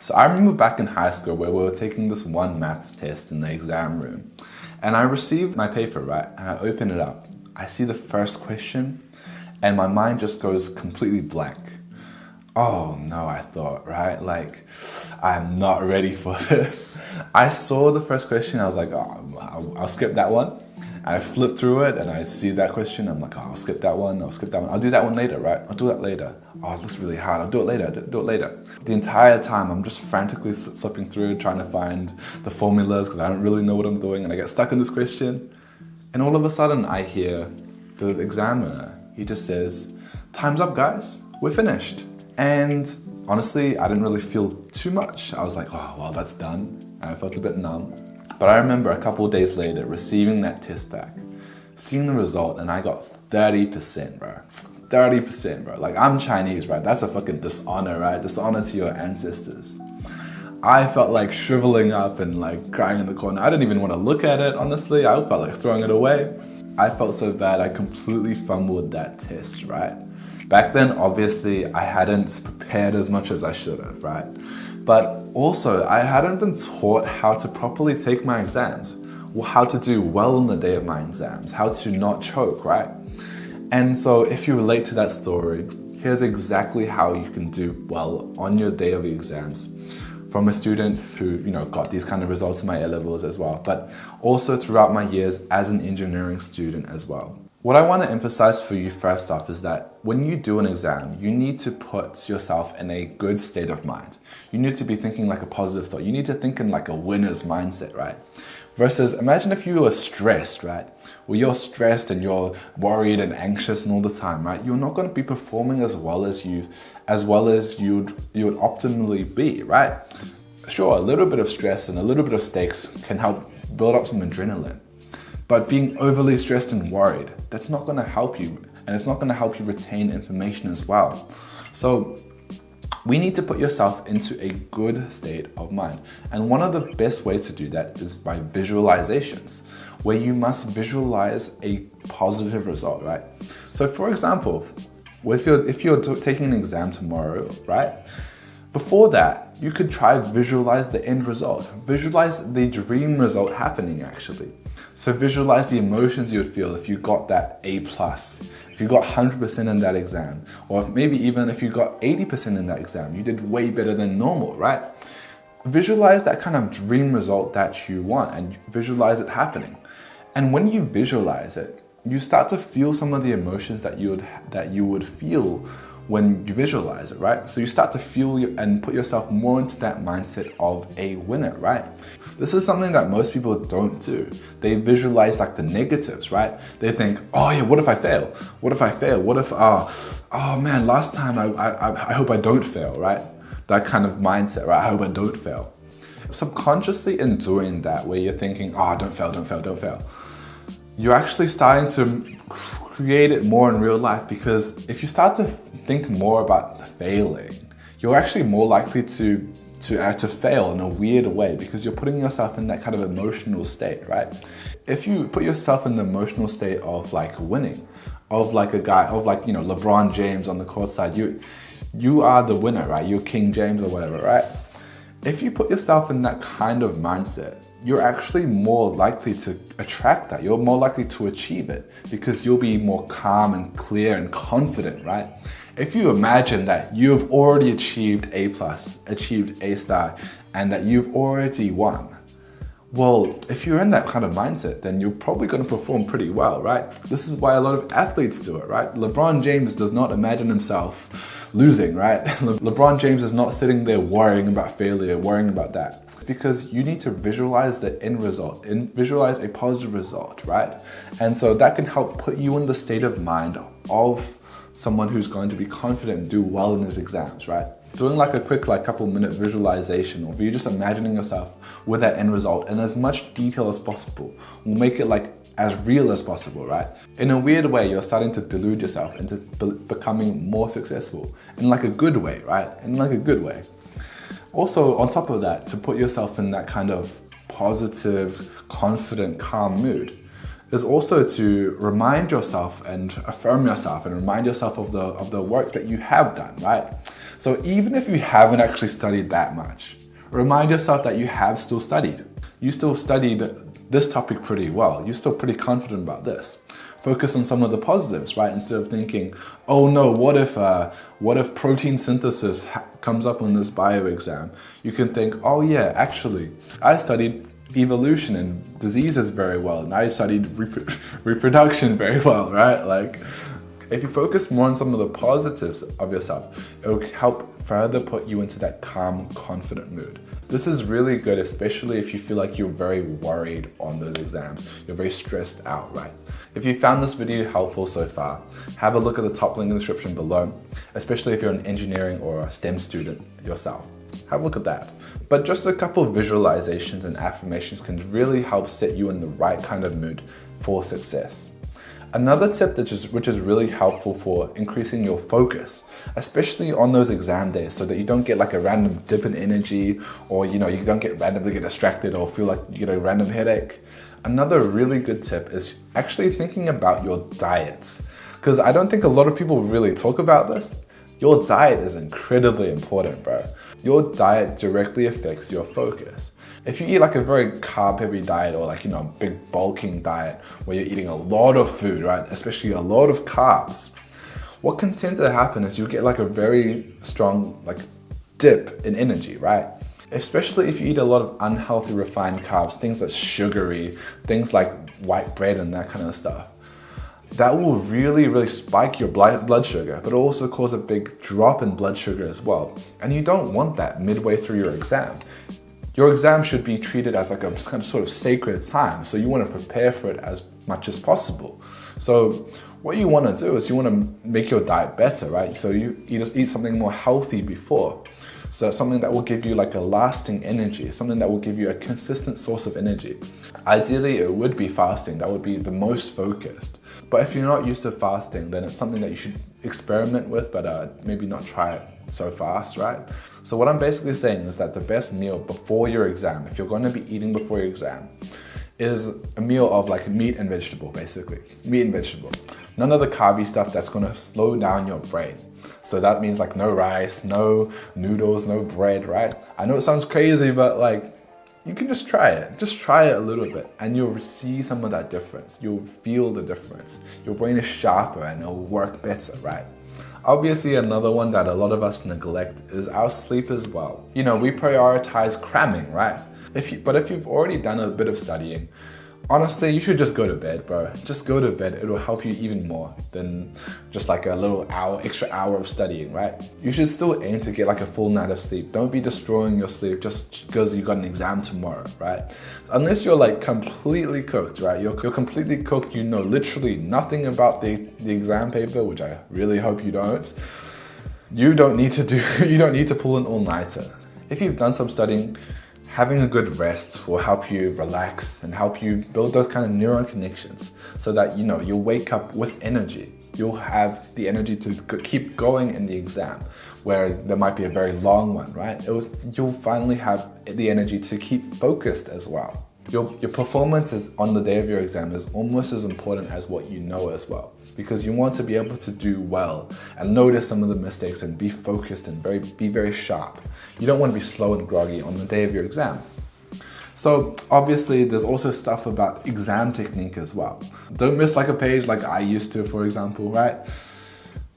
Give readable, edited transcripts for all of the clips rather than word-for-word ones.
So I remember back in high school where we were taking this one maths test in the exam room, and I received my paper, right? And I open it up. I see the first question and my mind just goes completely blank. Oh no, I thought, right? Like, I'm not ready for this. I saw the first question, I was like, oh, I'll skip that one. I flip through it and I see that question, I'm like, oh, I'll skip that one, I'll do that one later, right? I'll do that later. Oh, it looks really hard, I'll do it later. The entire time, I'm just frantically flipping through, trying to find the formulas, because I don't really know what I'm doing, and I get stuck in this question. And all of a sudden, I hear the examiner, he just says, time's up, guys, we're finished. And honestly, I didn't really feel too much. I was like, oh, well, that's done. And I felt a bit numb. But I remember a couple of days later receiving that test back, seeing the result, and I got 30%, bro. 30%, bro. Like, I'm Chinese, right? That's a fucking dishonor, right? Dishonor to your ancestors. I felt like shriveling up and like crying in the corner. I didn't even want to look at it, honestly. I felt like throwing it away. I felt so bad, I completely fumbled that test, right? Back then, obviously, I hadn't prepared as much as I should have, right? But also, I hadn't been taught how to properly take my exams, or how to do well on the day of my exams, how to not choke, right? And so if you relate to that story, here's exactly how you can do well on your day of your exams. From a student who, got these kind of results in my A-levels as well, but also throughout my years as an engineering student as well. What I want to emphasize for you first off is that when you do an exam, you need to put yourself in a good state of mind. You need to be thinking like a positive thought. You need to think in like a winner's mindset, right? Versus imagine if you were stressed, right? Well, you're stressed and you're worried and anxious and all the time, right? You're not going to be performing as well as you would optimally be, right? Sure, a little bit of stress and a little bit of stakes can help build up some adrenaline. But being overly stressed and worried, that's not going to help you, and it's not going to help you retain information as well. So we need to put yourself into a good state of mind. And one of the best ways to do that is by visualizations, where you must visualize a positive result, right? So for example, if you're taking an exam tomorrow, right? Before that, you could try visualize the end result. Visualize the dream result happening actually. So visualize the emotions you would feel if you got that A+, if you got 100% in that exam, or maybe even if you got 80% in that exam, you did way better than normal, right? Visualize that kind of dream result that you want and visualize it happening. And when you visualize it, you start to feel some of the emotions that you would feel when you visualize it, right? So you start to feel and put yourself more into that mindset of a winner, right? This is something that most people don't do. They visualize like the negatives, right? They think, oh yeah, what if I fail? What if I fail? What if, oh man, last time I hope I don't fail, right? That kind of mindset, right? I hope I don't fail. Subconsciously in doing that, where you're thinking, oh, don't fail, you're actually starting to create it more in real life, because if you start to think more about failing, you're actually more likely to fail in a weird way, because you're putting yourself in that kind of emotional state, right? If you put yourself in the emotional state of like winning, of like a guy, of like, LeBron James on the court side, you are the winner, right? You're King James or whatever, right? If you put yourself in that kind of mindset, you're actually more likely to attract that. You're more likely to achieve it, because you'll be more calm and clear and confident, right? If you imagine that you've already achieved A+, achieved A*, and that you've already won, well, if you're in that kind of mindset, then you're probably going to perform pretty well, right? This is why a lot of athletes do it, right? LeBron James does not imagine himself losing, right? LeBron James is not sitting there worrying about failure, worrying about that. Because you need to visualize the end result and visualize a positive result, right? And so that can help put you in the state of mind of someone who's going to be confident and do well in his exams, right? Doing like a quick couple minute visualization, or you just imagining yourself with that end result in as much detail as possible will make it like as real as possible, right? In a weird way, you're starting to delude yourself into becoming more successful in like a good way, right? In like a good way. Also, on top of that, to put yourself in that kind of positive, confident, calm mood is also to remind yourself and affirm yourself and remind yourself of the work that you have done, right? So even if you haven't actually studied that much, remind yourself that you have still studied. You still studied this topic pretty well. You're still pretty confident about this. Focus on some of the positives, right? Instead of thinking, oh no, what if protein synthesis comes up on this bio exam? You can think, oh yeah, actually, I studied evolution and diseases very well, and I studied reproduction very well, right? Like, if you focus more on some of the positives of yourself, it will help further put you into that calm, confident mood. This is really good, especially if you feel like you're very worried on those exams. You're very stressed out, right? If you found this video helpful so far, have a look at the top link in the description below, especially if you're an engineering or a STEM student yourself. Have a look at that. But just a couple of visualizations and affirmations can really help set you in the right kind of mood for success. Another tip which is really helpful for increasing your focus, especially on those exam days, so that you don't get like a random dip in energy, or you don't randomly get distracted or feel like you get a random headache. Another really good tip is actually thinking about your diet, because I don't think a lot of people really talk about this. Your diet is incredibly important, bro. Your diet directly affects your focus. If you eat like a very carb heavy diet, or like, a big bulking diet where you're eating a lot of food, right? Especially a lot of carbs, what can tend to happen is you get like a very strong like dip in energy, right? Especially if you eat a lot of unhealthy refined carbs, things that's sugary, things like white bread and that kind of stuff. That will really, really spike your blood sugar, but also cause a big drop in blood sugar as well. And you don't want that midway through your exam. Your exam should be treated as like a kind of sort of sacred time, so you want to prepare for it as much as possible. So what you want to do is you want to make your diet better, right? So you eat something more healthy before. So something that will give you like a lasting energy, something that will give you a consistent source of energy. Ideally, it would be fasting. That would be the most focused. But if you're not used to fasting, then it's something that you should experiment with, but maybe not try it so fast, right? So what I'm basically saying is that the best meal before your exam, if you're going to be eating before your exam, is a meal of like meat and vegetable, basically. Meat and vegetable. None of the carby stuff that's going to slow down your brain. So that means like no rice, no noodles, no bread, right? I know it sounds crazy, but like, you can just try it. Just try it a little bit and you'll see some of that difference. You'll feel the difference. Your brain is sharper and it'll work better, right? Obviously, another one that a lot of us neglect is our sleep as well. We prioritize cramming, right? But if you've already done a bit of studying, honestly, you should just go to bed, bro. Just go to bed. It'll help you even more than just like a little extra hour of studying, right? You should still aim to get like a full night of sleep. Don't be destroying your sleep just because you got an exam tomorrow, right? Unless you're like completely cooked, right? You're completely cooked. You know literally nothing about the exam paper, which I really hope you don't. You don't need to pull an all-nighter. If you've done some studying, having a good rest will help you relax and help you build those kind of neuron connections so that, you'll wake up with energy. You'll have the energy to keep going in the exam, where there might be a very long one, right? You'll finally have the energy to keep focused as well. Your performance on the day of your exam is almost as important as what you know as well, because you want to be able to do well and notice some of the mistakes and be focused and be very sharp. You don't want to be slow and groggy on the day of your exam. So obviously there's also stuff about exam technique as well. Don't miss like a page like I used to, for example, right?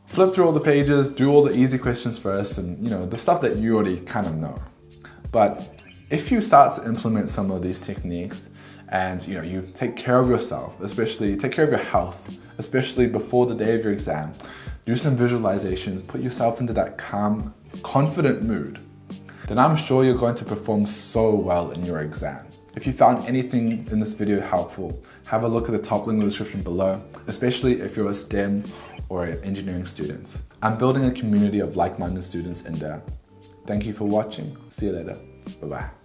Flip through all the pages, do all the easy questions first, and the stuff that you already kind of know. But if you start to implement some of these techniques and you take care of yourself, especially take care of your health, especially before the day of your exam, do some visualization, put yourself into that calm, confident mood, then I'm sure you're going to perform so well in your exam. If you found anything in this video helpful, have a look at the top link in the description below, especially if you're a STEM or an engineering student. I'm building a community of like-minded students in there. Thank you for watching. See you later. Bye-bye.